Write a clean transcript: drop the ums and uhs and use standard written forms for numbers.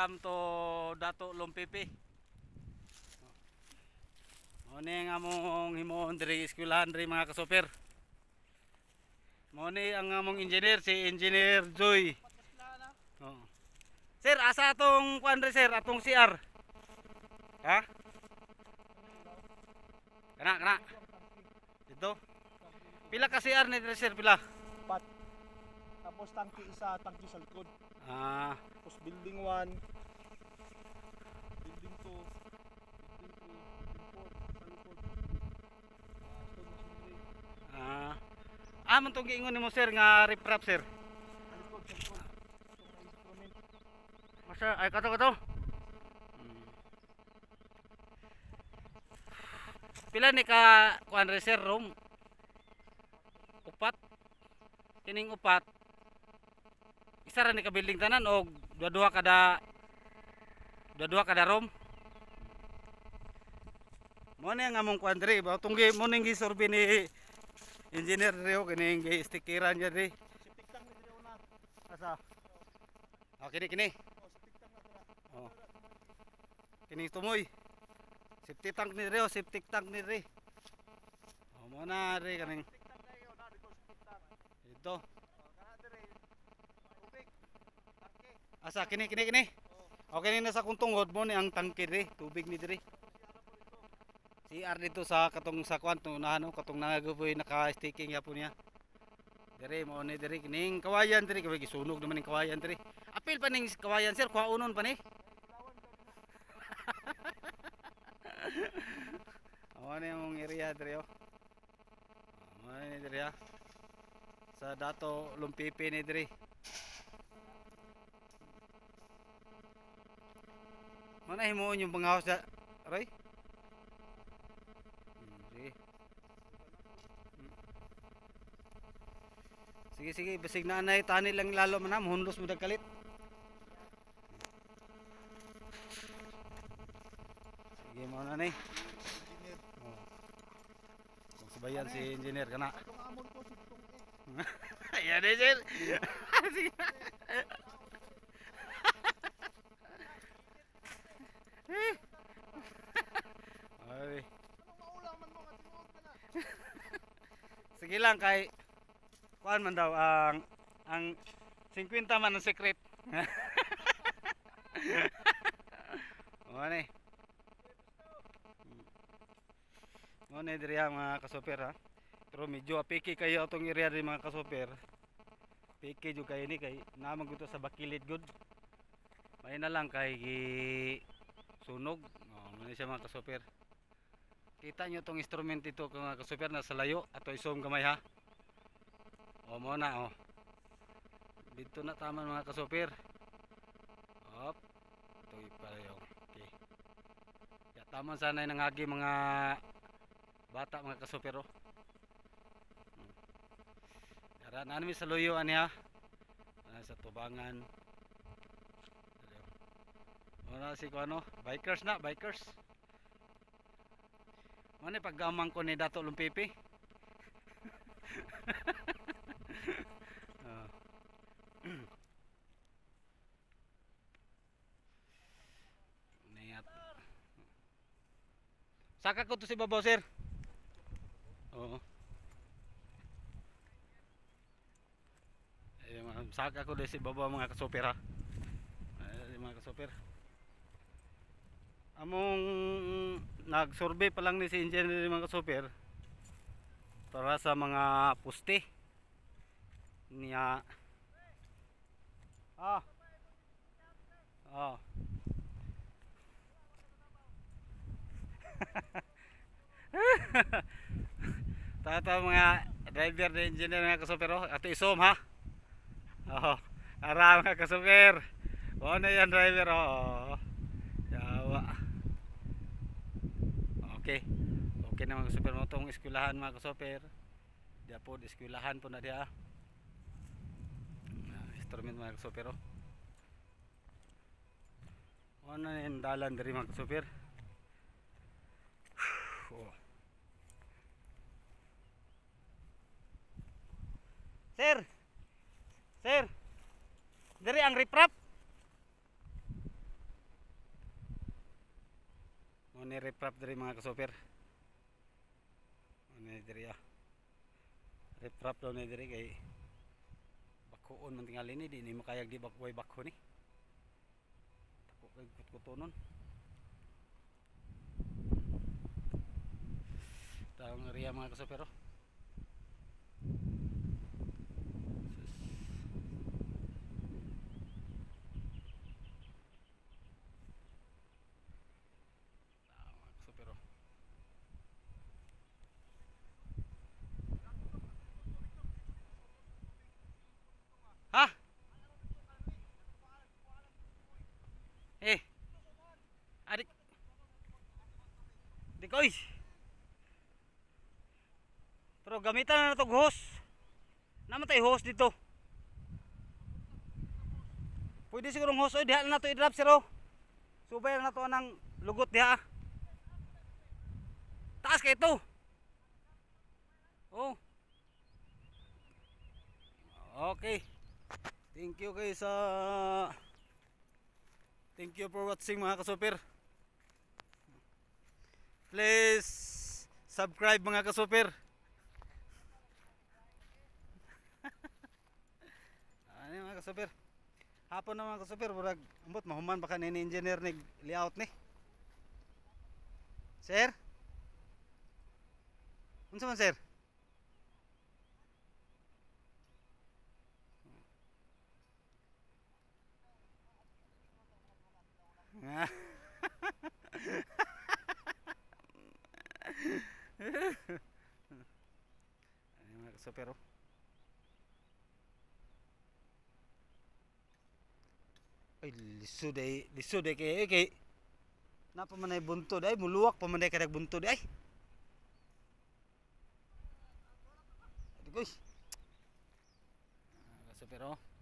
welcome to Dato Lumpipi. Moni ang among himuon diri eskwelahan diri mga kasoper. Moni ang among engineer si Engineer Joy. Oh. Sir, asa atong kuan sir, atong CR? Ha? Kana. Dito. Pila ka CR ni sir, pila? 4. Tapos tangki isa, tangki sa likod. Tapos building 1, building 2, building 3, building 4, sa likod. Man tong giingon nimo sir nga riprap sir. Sa likod. Itong instrument. Masa ay kato. Pila ni ka kuan sir room? Upat. Kining upat. Isa ra ni ka building tanan o dua-dua kada room. Mo ni ang among kuan diri, ba tunggi mo ning gisurvey ni Engineer Rio kining gi-stickeran niya diri. Septic tank ni diri una. Asa? Kini. Septic tank na dira. Oh. Kining tumoy. Septic tank ni Rio, septic tank ni diri. Mo na ri kaning Septic tank kayo na dito septic tank. ito. Kana diri. Tubig. Tangke. Asa kini. Okay ni nasa kung tungod mo ni ang tangke diri, tubig ni diri. CR dito sa katong sa kwan to na ano katong nagagoy naka-sticking yapon niya. Diri mo ni diri kining kawayan diri kay gisunog naman ning kawayan diri. Apil pa ning kawayan sir, kuhaunon pa ni. Awan ni ang area diri oh. Awan ni diri ah. Sa Dato Lumpipi ni diri. Mana himuon yung panghawas da, Roy? Sige, basig na anay tani lang lalo man na, hunlos mo dagkalit. Sige mo na ni. Engineer. Oh. Kung sabayan si engineer kana. Itong amon ko si Tong Ayan eh sir. Sige. Ay. Anong maulang man mo nga tinuod ka na? Sige lang kay kuan man daw ang 50 man ang secret. Mone. Mone diri mga kasoper ha. Pero medyo apiki kayo atong area rin mga kasoper. Piki jud kay ni kay naman gud sa bakilid gud. May na lang kay sunog. Muna siya mga kasoper. Kita nyo tong instrument ito mga kasoper na sa layo ato isom gamay ha. Mo na dito na tama mga kasoper. Hop. Ito ipalayo. Okay. Ya tama sana nangagi mga bata mga kasoper oh. Karan animi sa loyo ani ha. Sa tubangan. Wala si kuano, bikers. Mane paggamang ko ni Dato Lumpipi. Niat. Saka ko to si babaw sir. Oo. Saka ko si babaw mga kasoper ha. Mga kasoper. Among nag-survey pa lang ni si engineer mga kasoper para sa mga poste niya. Tata mga driver na engineer mga kasoper oh, ato isom ha. Ara mga kasoper. Ano yan driver oh. Yawa. Okay na mga kasoper mo tong eskwelahan mga kasoper. Diya po eskwelahan po na diya. Instrument mga kasoper oh. Ano yung dalan dari mga kasoper. Sir, dari ang riprap. Ni reprap diri mga kasoper. Ni diri ah. Reprap daw ni diri kay bakuon man tingali ni di ni makayag di bakway bakho ni. Tako kay kutkutonon. Taong area mga kasoper. Ha? Eh. Adik. Dikoy. Pero gamitan na natong hose. Naman tayo hose dito. Pwede sigurong hose oy diha na nato i-drop siro. Subay na nato anang lugot diha. Taas kay ito. Oh. Okay. Thank you Thank you for watching mga kasoper. Please subscribe mga kasoper. Ano mga kasoper? Hapon na mga kasoper, burag ambot mahuman baka ni engineer ni layout ni. Sir? Unsa man sir? Nga. Ano mga kasoper oh. Ay lisod ay kay napa man ay buntod ay muluwak pa man ay kadag buntod ay. Adik koy. Kasoper oh.